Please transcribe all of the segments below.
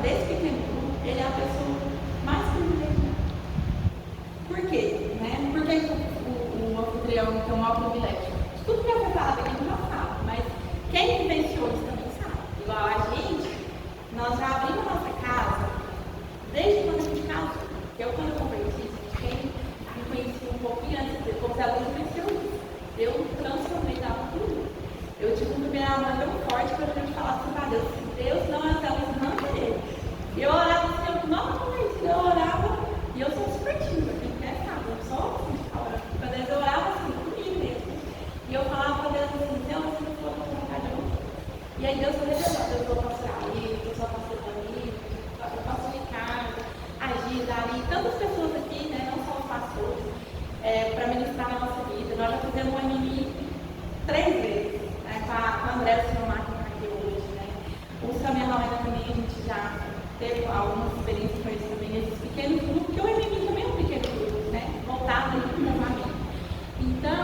desse pequeno grupo, ele é a pessoa mais privilegiada. Por quê? Né? Por que o anfitrião tem o maior privilégio? Tudo que eu vou falar aqui não sabe, mas quem vivenciou isso também sabe. Igual a gente, nós já abrimos a nossa casa desde quando a gente casou. Quando eu converti, quem me conhecia um pouquinho antes, como ela não conheceu isso. Eu transformei da tudo. Eu tive um primeiro amor tão forte que eu já falava assim para Deus, Deus não é Deus, não é Ele. E eu orava assim, eu não converti, eu orava, e eu sou super tímida, quem quer sabe, eu sou assim de falar. Quando eu orava assim, comigo mesmo. E eu falava para Deus assim, Deus, se não for a tua vontade, eu não vou. E aí Deus me revelou, eu vou pastorar ali, eu sou pastor ali, eu posso ficar, agir, ali, tantas pessoas aqui, né, não só os pastores, para ministrar na nossa vida. Nós já fizemos um MMI 3 vezes, né, com a André do Senhor Marco aqui hoje, né. Os caminhões também, a gente já teve algumas experiências com eles também, esses pequenos grupos, porque o MMI também é um pequeno grupo, né, voltado para o casamento. Então,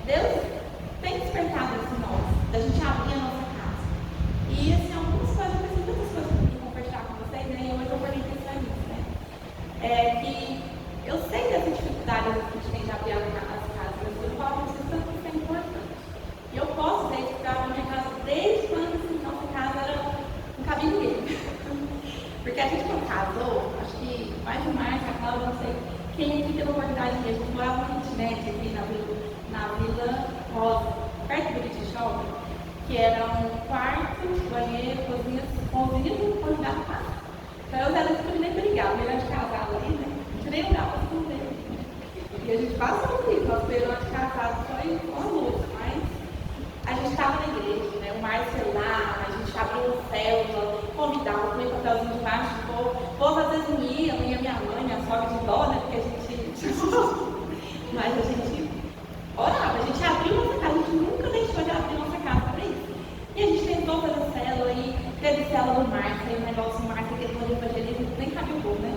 Deus tem despertado isso em nós, da gente abrir a nossa casa. E, assim, algumas coisas, eu preciso tantas coisas para compartilhar com vocês, né, e hoje eu vou pensar nisso, né. Que eu sei dessa dificuldade que a gente tem de abrir as casas, mas eu falo para vocês tanto que isso é importante. E eu posso dizer que eu abri minha casa desde quando assim, nossa casa era um cabinho ninguém. Porque a gente quando casou, acho que mais de março, a Cláudia, não sei quem aqui teve a oportunidade de ir. A gente morava no kitnet aqui na Vila Rosa, perto do British Shopping, que era um quarto, banheiro, cozinha e convidado para casa. Então eu era tipo nem brigar, melhor de casado ali, né? A gente nem dava para esconder. E a gente passou por isso, nosso melhor de casado foi uma luta, mas a gente estava na igreja, né? O Márcio lá, a gente abriu o célula, convidava, comia papelzinho de baixo, o povo às vezes não ia minha mãe, minha sogra de dó, né? Porque a gente. Mas a gente orava, a gente abriu nossa casa, a gente nunca deixou de abrir nossa casa para isso. E a gente tentou fazer célula e teve célula do Márcio, aí o negócio do Márcio, aquele plano de evangelismo, nem cabia o gol, né?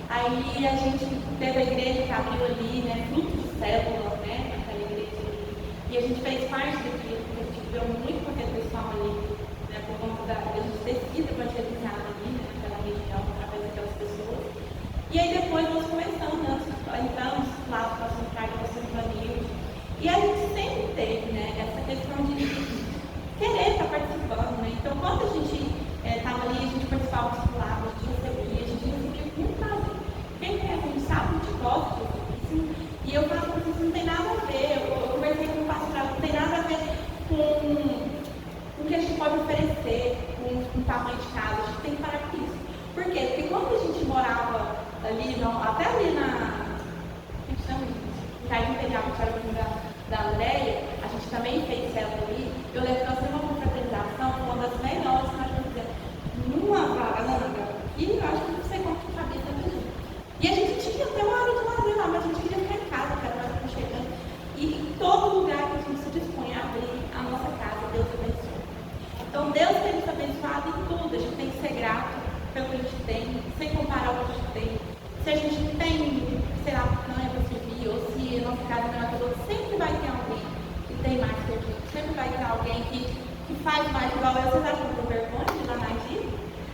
Aí a gente teve a igreja que abriu ali, né? Fruto de célula, né? Naquela igreja ali. E a gente fez parte daquilo, porque a gente deu muito com aquele pessoal ali, né? Por conta da gente ter sido evangelizado ali, né? Naquela região, através daquelas pessoas. E aí depois nós começamos, né? Entramos lá para a central da Sinfonia. E a gente sempre teve, né? Essa questão de querer estar participando, né? Então, quando a gente estava ali, a gente participava dos lados, a gente recebia com muito prazer. Quem conhece, a gente sabe, a gente gosta disso. E eu falo para vocês, não tem nada a ver, eu conversei com o pastor, não tem nada a ver com o que a gente pode oferecer, com o tamanho de casa, a gente tem que parar com isso. Por quê? Porque quando a gente morava ali, até ali na Jardim Imperial, que era o da Andréia, a gente também fez célula ali. Eu lembro que nós temos uma confraternização, uma das melhores que nós fizemos, numa varanda, e eu acho que não sei como que cabia tanta gente. E a gente tinha até uma área de lazer lá, mas a gente queria ficar em casa, que era mais aconchegante. E em todo lugar que a gente se dispõe a abrir a nossa casa, Deus abençoe. Então, Deus tem nos abençoado em tudo, a gente tem que ser grato pelo que a gente tem, sem comparar o que a gente tem. Se a gente tem, sei lá, picanha para servir, ou se a nossa casa não é toda, sempre vai ter alguém que tem mais que a gente, sempre vai ter alguém que faz mais igual eu. Vocês acham que eu vergonha de dar mais disso?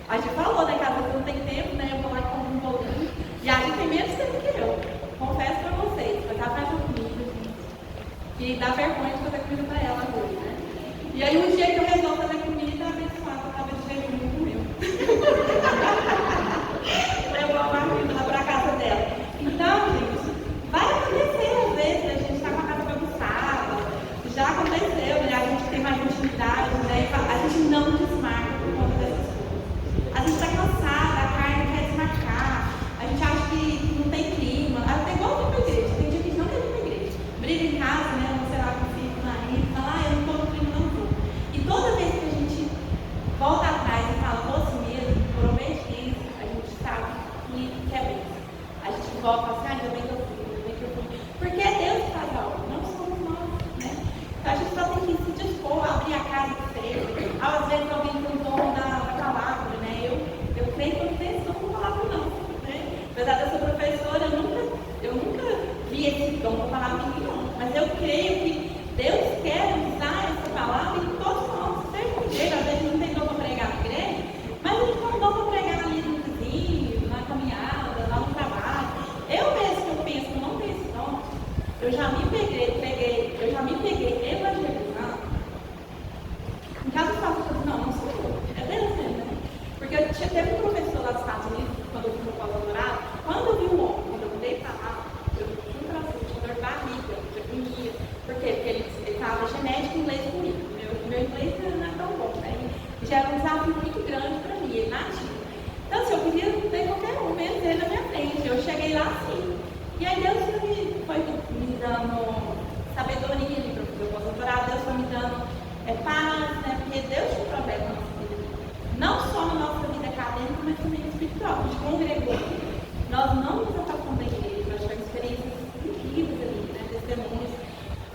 A gente falou, né, que às vezes não tem tempo, né, eu vou lá e compro um bolinho, e a gente tem menos tempo que eu, confesso para vocês, mas ela faz comida, gente, que dá vergonha de fazer comida para ela hoje, né? E aí um dia que eu resolvo fazer comida, abençoada, eu estava de jejum e comeu. Levou a marmita lá para a casa dela. Então, gente, vai acontecer às vezes, a gente está com a casa bagunçada, já aconteceu, né? A gente tem mais intimidade, né? A gente não desmarca um desafio muito grande para mim, ele nativo. Então, assim, eu queria ter qualquer um, menos ele na minha frente. Eu cheguei lá assim. E aí Deus foi me dando sabedoria ali para fazer o pós-doutorado, Deus foi me dando paz, né? Porque Deus tinha um projeto na nossa vida. Não só na nossa vida acadêmica, mas também espiritual. A gente congregou. Nós não nos afastamos da igreja, nós tivemos experiências incríveis ali, né? Testemunhos.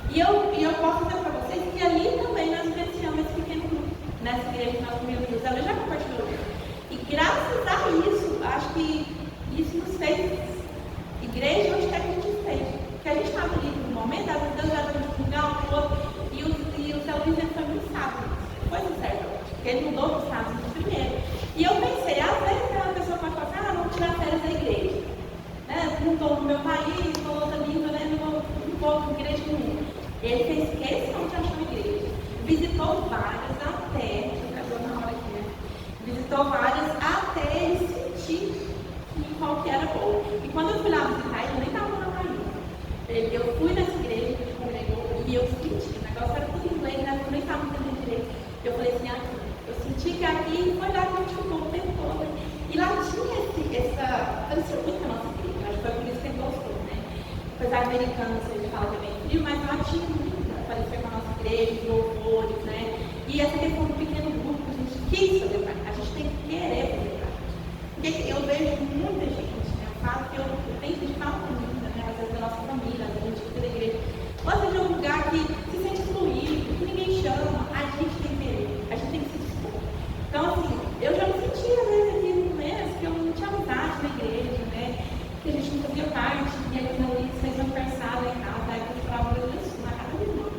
E eu posso dizer para vocês que ali também nós vivenciamos esse pequeno grupo, nessa igreja que nós comemos. Ela já compartilhou isso. E graças a isso, acho que isso nos fez igreja onde quer que a gente esteja. Porque a gente estava ali no momento, às vezes Deus já deu um lugar, um outro, e o seu Luiz foi muito sábio. Foi sincero, porque ele mudou os Estados Unidos primeiro. E eu pensei, às vezes aquela pessoa pode falar assim, não vou tirar férias da igreja. Né? Não estou no meu país, estou outra língua, né? Não vou com igreja nenhuma. Ele fez questão de achar uma igreja. Visitou várias até, deixa eu pegar na hora aqui, né? Visitou várias até ele sentir qual que era boa. E quando eu fui lá visitar, ele nem estava na ainda. Eu fui nessa igreja que a gente congregou e eu senti, o negócio era tudo em inglês, né? Eu nem estava entendendo direito. Eu falei assim, eu senti que aqui foi lá que a gente ficou o tempo todo. E lá tinha parecia muito a nossa igreja, acho que foi por isso que ele gostou, né? Apesar de americano, a gente fala que é bem frio, mas lá tinha muito, parecia com a nossa igreja, os louvores, né? E essa questão do pequeno grupo, a gente quis fazer parte, a gente tem que querer fazer parte. Porque eu vejo muita gente, né? Eu falo que eu tenho gente que fala comigo, né? Às vezes da nossa família, às vezes a gente fica da igreja. Gosta de um lugar que se sente excluído, que ninguém chama, a gente tem que querer, a gente tem que se dispor. Então, assim, eu já me senti, às vezes, aqui no mês, que eu não tinha amizade na igreja, né? Que a gente não fazia parte, e aí quando ele fez um aniversário lá em casa, aí eu falava, meu Deus, na casa do irmão.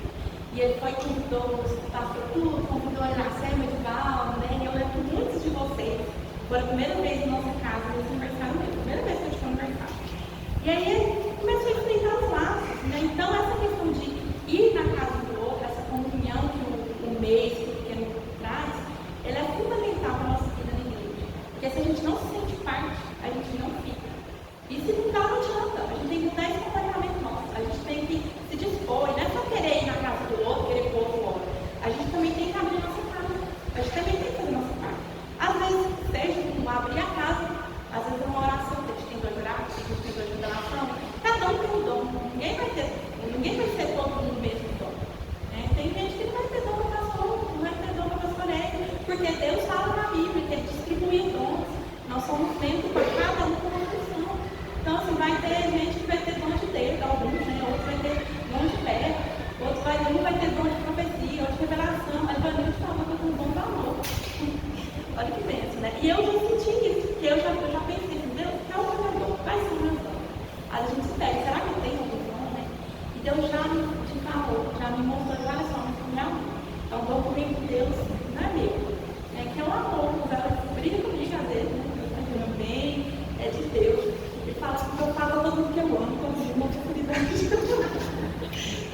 E ele foi, convidou os pastor tudo, convidou a Iracema de Val, né? E eu lembro muitos de vocês. Foi a primeira vez na nossa casa, nesse aniversário mesmo, a primeira vez que a gente foi no aniversário. E aí começou a estreitar os laços, né? Então essa questão de ir na casa do outro, essa comunhão que o mês, que o pequeno grupo traz, ela é fundamental para a nossa vida na igreja. Porque se a gente não se sente parte, a gente não fica. E se não dá, não adianta. A gente tem que mudar esse comportamento nosso. A gente tem que se dispor. E não é só querer ir na casa do outro, querer pôr o outro. A gente também tem que abrir a nossa casa. A gente também tem que fazer a nossa parte. Às vezes, seja como abrir a casa, às vezes é uma oração, que a gente tem dois orar, a gente tem dois de oração. Cada um tem um dom. Ninguém vai ser todo mundo o mesmo dom. Né? Tem gente que não vai ter dom para pastor, não vai ter dom para pastoreio, porque Deus fala na Bíblia que Ele distribuiu dons. Nós somos templos por cada um com uma função. Então, assim, vai ter gente que vai ter dom de Deus, alguns, né? Outros vai ter dom de fé, outros vai ter dom de profecia, outro de revelação, mas vai ter falando com um dom do amor. Olha que benção, né? E eu já senti isso, porque eu já pensei assim, Deus, qual é o meu dom? Quais são os meus dons? Aí a gente se pega, será que eu tenho algum dom, né? E Deus já me falou, já me mostrou várias formas que já é um dom que vem de Deus, não é meu. É que é um amor, ela briga comigo às vezes, né? Deus está dizendo bem, é de Deus. Ele fala que eu falo a todo mundo que eu amo, todo mundo não tem cuidado.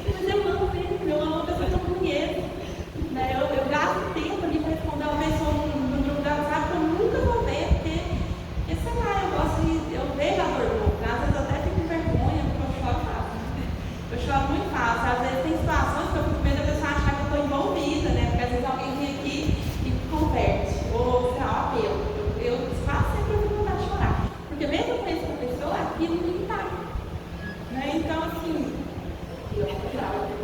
Mas eu amo mesmo, eu amo a pessoa que eu conheço. Né? Eu gasto tempo ali para responder uma pessoa no grupo da WhatsApp que eu nunca vou ver, porque sei lá, eu vejo a dor do outro. Às vezes eu até fico com vergonha, porque eu choro fácil. Eu choro muito fácil. Às vezes tem situações que eu fico com medo da pessoa achar que eu estou envolvida, né? Porque às vezes alguém vem aqui e converte, ou sei lá, um apelo. Eu quase sempre eu fico com vontade de chorar. Porque mesmo com essa pessoa, aquilo me impacta. Né? Então, assim, eu fico grave.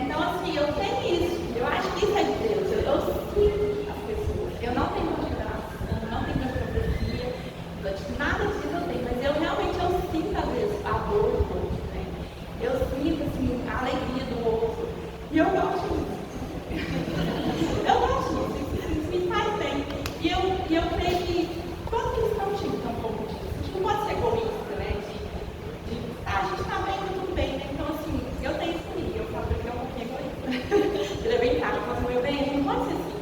Então, assim, eu tenho isso. Eu acho que isso é de Deus. Eu sinto as pessoas. Eu não tenho dom de revelação, não tenho dom de profecia, nada disso eu tenho, mas eu realmente sinto, às vezes, a dor do outro. Né? Eu sinto, assim, a alegria do outro. E eu gosto disso. Eu gosto disso. Isso me faz bem. E eu creio que todos que estão tinham um pouco disso. A gente não pode ser egoísta, né? A gente está bem, tudo bem, né? Então, assim, eu tenho isso comigo. Eu falo que é um pouquinho egoísta. Ele é bem caro, eu faço o meu bem, não pode ser assim.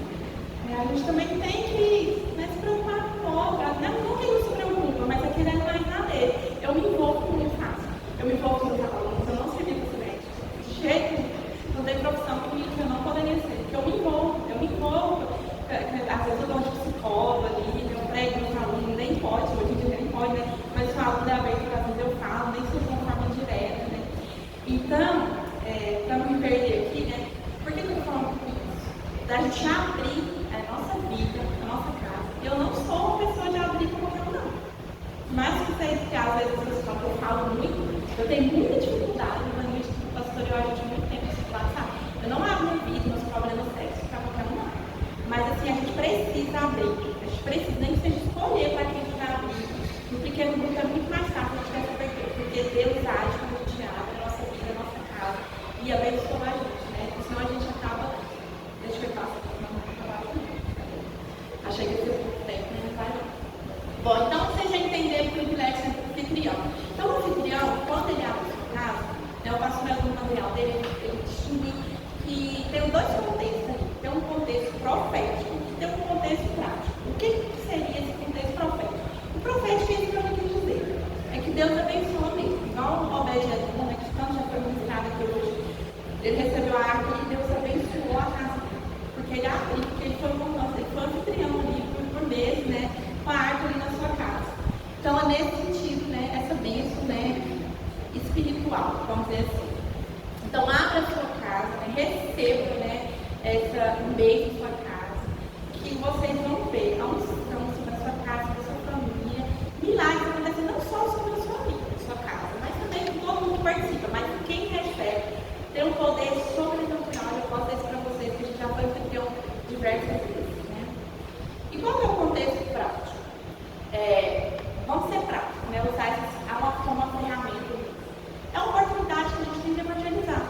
A gente também tem que, né, se preocupar com o outro. Não que ele se preocupa, mas é querendo mais na dele. Eu me envolvo muito fácil. Eu me envolvo com os alunos, eu não servi para estudante. De jeito nenhum. Não tem profissão que eu não poderia ser. Porque eu me envolvo. Às vezes eu dou de psicólogo ali, eu prego nos alunos, nem pode, hoje em dia nem pode, né? Mas o aluno é aberto, às vezes eu falo, nem se de uma forma direta, né? Então, para não me perder aqui, né? Por que eu estou falando isso? Da gente abrir a nossa vida, a nossa casa. Eu não sou uma pessoa de abrir qualquer um, não. Mas que vocês, que às vezes vocês falam que eu falo muito, eu tenho muita dificuldade, mas no pastoreio a gente tem muito tempo de passar. Eu não abro minha vida, meus problemas sexos para qualquer um, não. Mas assim, a gente precisa abrir. A gente precisa nem que seja escolher para quem a gente vai abrir. No pequeno grupo é muito mais fácil a gente ter essa, porque Deus age quando a gente abre a nossa vida, a nossa casa e abençoa a gente, né? Porque senão a gente acaba. Deixa eu passar aqui, não vai acabar aqui. Achei que ia ser pouco tempo, né? Não vai não. Bom, então vocês já entenderam o privilégio do anfitrião. Então o anfitrião, quando ele abre a sua casa, né, o pastor no material dele, ele distingue que tem dois contextos ali. Tem um contexto profético e tem um contexto prático. O que seria esse contexto profético? O profético é isso que eu quis dizer. É que Deus abençoa mesmo. Igual o Obed-Edom, né, que tanto já foi ministrado aqui hoje. Ele recebeu a arca e Deus abençoou a casa dele. Porque ele abriu, porque ele foi anfitrião ali por mês, né, com a arca ali na sua casa. Então é nesse sentido, né, essa bênção, né, espiritual, vamos dizer assim. Então abra a sua casa, né, receba, né, um mês em sua casa, que vocês vão ver a unção sobre a sua casa, sobre a sua família, milagres acontecendo não só sobre a sua vida, a sua casa, mas também com todo mundo que participa, mas quem recebe tem um poder sobrenatural. Eu posso dizer para vocês que a gente já foi anfitrião diversas vezes, né? E qual que é o contexto prático? Vamos ser práticos, né? Usar uma ferramenta. É uma oportunidade que a gente tem de evangelizar.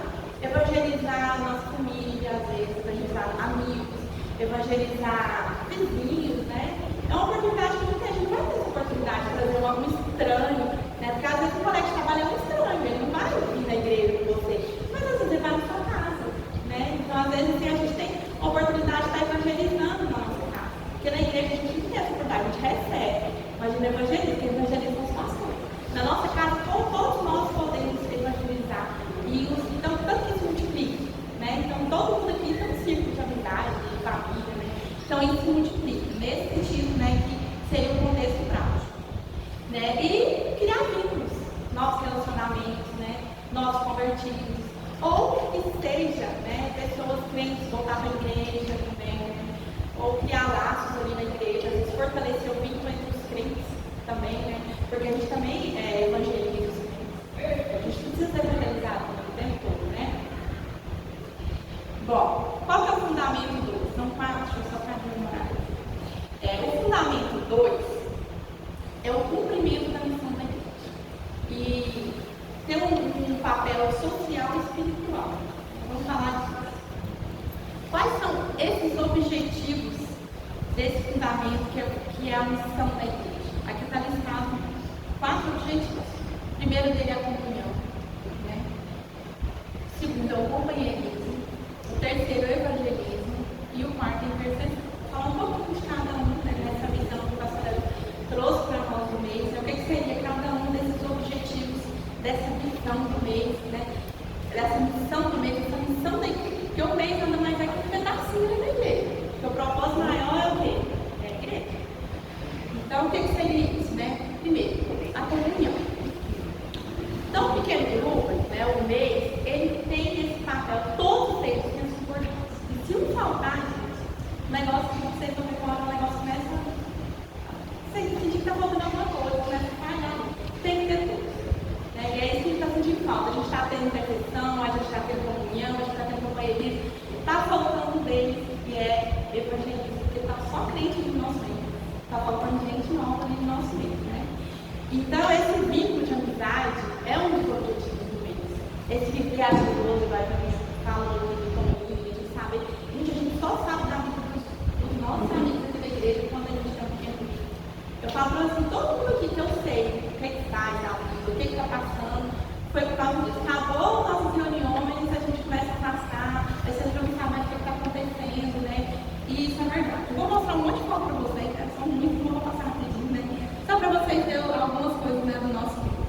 Evangelizar a nossa família, às vezes, evangelizar amigos, evangelizar vizinhos, né? É uma oportunidade que a gente não vai ter essa oportunidade de trazer algum estranho, né? Porque às vezes o colega de trabalho é um estranho, ele não vai vir na igreja com você, mas às vezes ele vai na sua casa, né? Então, às vezes, assim, a gente tem a oportunidade de estar evangelizando na nossa casa. Porque na igreja a gente não tem essa oportunidade, a gente recebe, mas a gente evangeliza, porque evangeliza os pastores. Na nossa casa, todos nós podemos evangelizar. Então, tanto que isso multiplica, né? Então, todo mundo aqui tem um círculo de amizade, de família, né? Então, isso multiplica. Nesse sentido, né, que seria um contexto prático. Né? E criar vínculos, novos relacionamentos, né? Novos convertidos. Ou que seja, né, pessoas crentes voltar para a igreja também, né? Ou criar laços ali na igreja, às vezes fortalecer o vínculo entre os crentes também, né? Porque a gente também evangeliza os crentes. A gente precisa ser evangelizado o tempo todo, né? Bom, qual que é o fundamento 2? São 4, deixa eu só para demorar. O fundamento 2 é o cumprimento da missão da igreja. E tem um papel social e espiritual. Vamos falar disso. Quais são esses objetivos desse fundamento que é a missão da igreja? Aqui está listado 4 objetivos. O primeiro dele é a comunhão, né? O segundo é o companheirismo. O terceiro é o evangelismo. E o quarto é a intercessão. Vou falar um pouquinho de cada um, né, nessa visão que o pastor trouxe para nós do mês. O que seria cada um desses objetivos dessa missão do mês, né? Dessa missão do mês, dessa missão da igreja. Porque o mês anda mais aqui um pedacinho da igreja. Porque o propósito maior é o quê? É a igreja. Então, o que seria isso, né? Primeiro, a comunhão. Então, o pequeno grupo, né, o mês, ele tem esse papel, todos eles têm essa importância. E se um faltar, gente, o negócio que vocês vão ver fora, o negócio começa a sentir que está faltando alguma coisa, começa a falhar. Tem que ter tudo. Né? E é isso que a gente está sentindo falta. A gente está tendo perfeição, a gente está tendo comunhão, a gente está tendo companheirismo. Está faltando deles, que é evangelismo, porque está só crente no nosso meio. Está faltando gente nova ali no nosso meio, né? Então, esse vínculo de amizade é um dos objetivos do mês. Esse viver amoroso, igual a gente falou de família, de saber. A gente só sabe da vida dos nossos amigos aqui da igreja quando a gente tem um pequeno grupo. Eu falo para assim, todo mundo aqui que eu sei o que faz da vida, o que está passando, foi por causa disso. Acabou nossas reuniões, a gente começa a afastar, aí você não sabe mais o que está acontecendo, né? E isso é verdade. Eu vou mostrar um monte de foto para vocês, são muitos, não vou passar rapidinho, né? Só para vocês verem algumas coisas, né, do nosso grupo.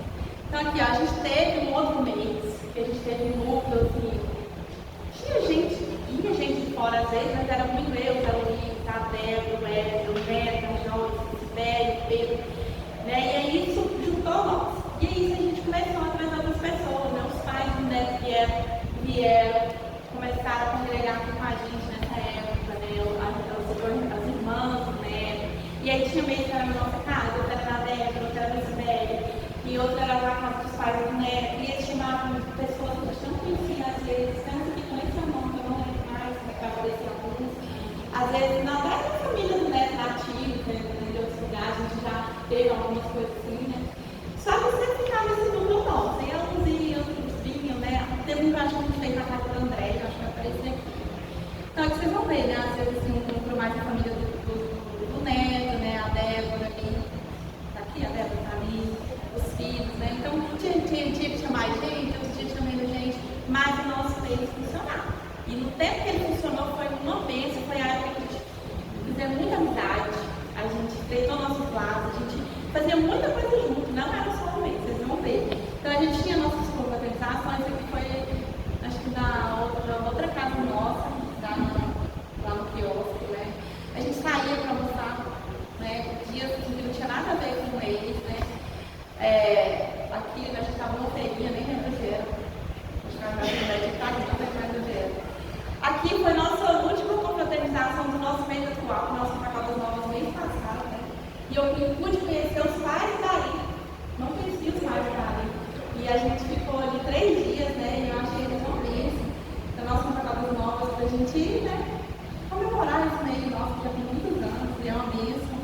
Então aqui, ó, a gente teve um outro mês, que a gente teve um núcleo, assim, tinha gente de fora às vezes, mas era muito eu, Carolina, a Débora, o Edson, o Neto, a Joyce, o Sibério, o Pedro, né? E aí isso juntou nós. E aí isso a gente começou a trazer outras pessoas, né? Os pais do Neto vieram, começaram a congregar aqui com a gente nessa época, né? E aí tinha mês que era na nossa casa, outra era na Débora, outra era na Sibéria, e outra era na casa dos pais do Neto. E eles chamavam pessoas que a gente não conhecia, às vezes, tanto que com esse nome que eu não lembro mais, que vai aparecer alguns. Às vezes, na família do Neto nativo, né, de outros lugares, a gente já teve algumas coisas assim, né? Só que você ficava nesse número nosso, e uns iam, outros vinham, né? Teve um que eu acho que a gente fez na casa do André, eu acho que vai aparecer aqui. Então, é que vocês vão ver, né? Às vezes, assim, um mais a família do Neto, né? A Débora aqui, tá aqui, a Débora tá ali, os filhos, né? Então, tinha que chamar gente, outro dia chamando gente, mas o nosso fez funcionar. E no tempo que ele funcionou, foi uma bênção, foi a época que a gente fizia muita amizade, a gente estreitou nossos laços, a gente fazia muita coisa junto, não era só um mês, vocês vão ver. Então, a gente tinha nossas confraternizações, aqui foi, acho que na outra casa nossa, lá no quiosque, né? A gente saía para almoçar, né? Dias que não tinha nada a ver com eles, né? Aqui a gente estava numa feirinha, nem lembro onde era. Acho que era na verdade, tá? Não lembro mais onde era. Aqui foi nossa última confraternização do nosso mês atual, nosso Natal das Novas mês passado, né? E eu pude conhecer os pais daí. Não conhecia os pais daí. E a gente ficou ali 3 dias, né? E eu achei eles uma bênção. Então, nosso Natal das Novas, pra gente, né? Comemorar esse mês nosso, que já tem muitos anos, e é uma bênção.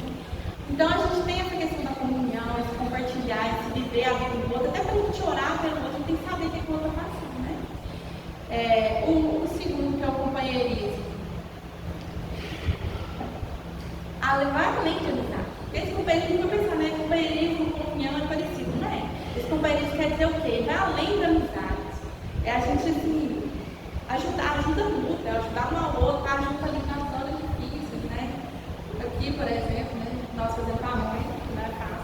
Então, a gente tem essa questão da comunhão, esse compartilhar, esse viver a vida do outro, até pra gente orar pelo outro, a gente tem que saber o que o outro está passando, né? O segundo, que é o companheirismo. A levar além de amizade. Esse companheirismo, eu pensar, né? Companheirismo, comunhão é parecido, não é? Esse companheirismo quer dizer o quê? Vai além da amizade. É a gente, assim, ajuda muito, ajudar um ao outro, estar junto ali nas horas difíceis, né? Aqui, por exemplo, né? Nós fazemos pamonha, na casa,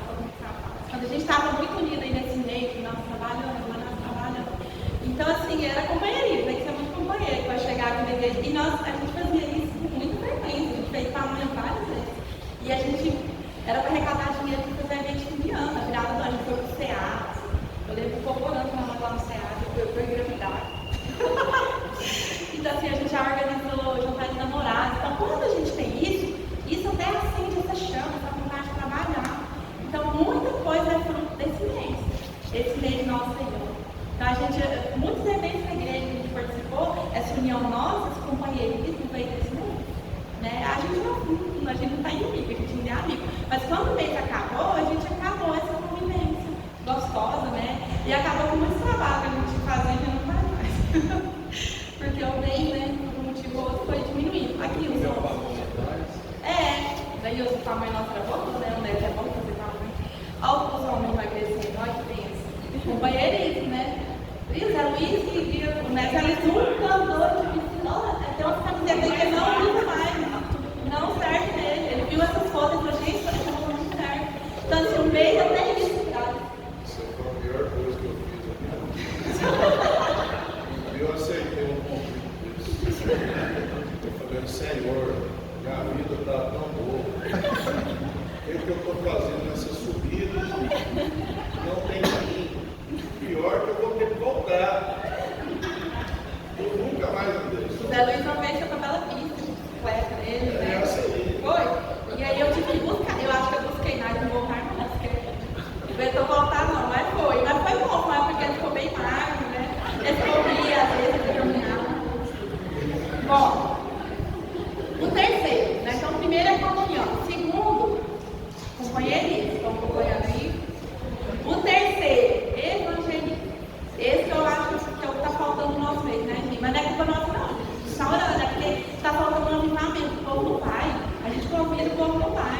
quando a gente estava muito unida aí nesse meio, que nós trabalhamos, então, assim, era companheirismo, tem que ser muito companheiro para chegar aqui na igreja. E a gente fazia isso com muita frequência, a gente fez pamonha várias vezes. E a gente era para arrecadar dinheiro para fazer evento de fim de ano, a virada do ano, a gente foi pro SEAD. Eu lembro um pouco orando lá no SEAD, eu engravidar. Então, assim, a gente já organizou jantar de namorados. Então, quando a gente tem isso até acende essa chama, essa vontade de trabalhar. Então, muita coisa é fruto esse mês nosso Senhor. Então, muitos eventos da igreja que a gente participou, essa união nossa, esse companheirismo veio desse mês. Né? A gente não está inimigo, a gente não é amigo. Mas quando o mês acabou, a gente acabou essa convivência gostosa, né? E acabou com muito trabalho que a gente fazia e não faz mais. Porque o bem, né, por um motivo ou outro, foi diminuindo. Aqui os outros. Daí o tamanho nosso era bom, né? O neto é bom fazer tamanho. Olha os homens emagrecendo, olha que pensa. Companheirismo, né? E o Zé Luiz e o neto era um cantor de piscina. Tem uma camiseta que ele não usa mais. Não serve nele. Ele viu essas fotos e falou, gente, parece que não serve. Então, assim, o meio até isso, cara. Isso foi a pior coisa que eu fiz na minha vida. Eu aceitei um convite desse. Eu falei, Senhor, minha vida está tão boa. O que eu estou fazendo nessa subida? Não tem caminho. Pior que eu vou ter que voltar. Eu nunca mais andei. O Zé Luiz uma vez foi pra Bela Vista, de bicicleta dele, né? Aí. Foi. E aí eu tive que buscar. Eu acho que eu busquei mais, não vou mais, não. Não tentou voltar, não, mas foi. Mas foi bom, foi porque ele ficou bem magro, né? Ele corria, às vezes, ele caminhava. Bom, o terceiro, né? Então, o primeiro é comunhão. O segundo, companheirismo. Estão acompanhando aí? O terceiro, evangelismo. Esse que eu acho que é o que está faltando no nosso meio, né, gente? Mas não é culpa nossa, não. A gente está orando, é porque está faltando um avivamento. O povo não vai. A gente convida, o povo não vai.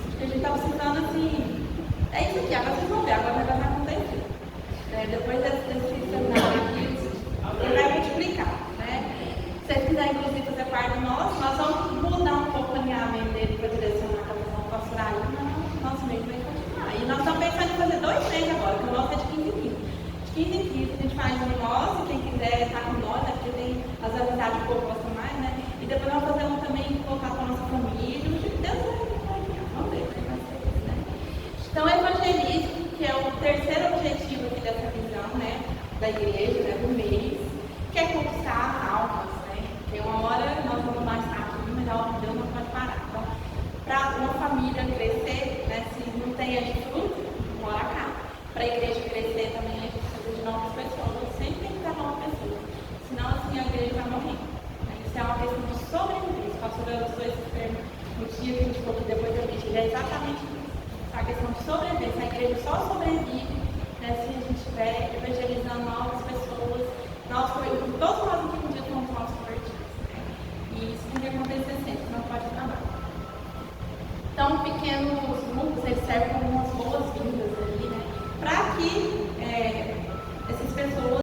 Porque a gente está precisando, assim. É isso aqui, agora vocês vão ver, agora vai acontecer. Depois desse seminário aqui, ele vai multiplicar, né? Se vocês quiserem, inclusive, fazer parte nosso, nós vamos mudar um pouco o alinhamento dele para direcionar a captação pastoral, mas nosso meio vai continuar. E nós estamos pensando em fazer 2 meses agora, porque o nosso é de 15 em 15. De 15 em 15 a gente faz o nosso, quem quiser estar com nós, né? Porque tem as amizades que o povo gosta mais, né? E depois nós vamos fazer um também, colocar com a nossa família. Deus vai vamos ver como vai ser isso, né? Então, o evangelismo, que é o terceiro objetivo aqui dessa visão, né, da igreja, né, do mês, que é conquistar almas, né? Porque uma hora nós vamos mais tarde, mas a obra de Deus não pode parar. Então, para uma família crescer, a questão de sobrevivência. A igreja só sobrevive, né, se a gente estiver evangelizando novas pessoas, novos convertidos. Todos nós aqui um dia somos novos convertidos. Né? E isso tem que acontecer sempre, não pode acabar. Então, pequenos grupos, eles servem como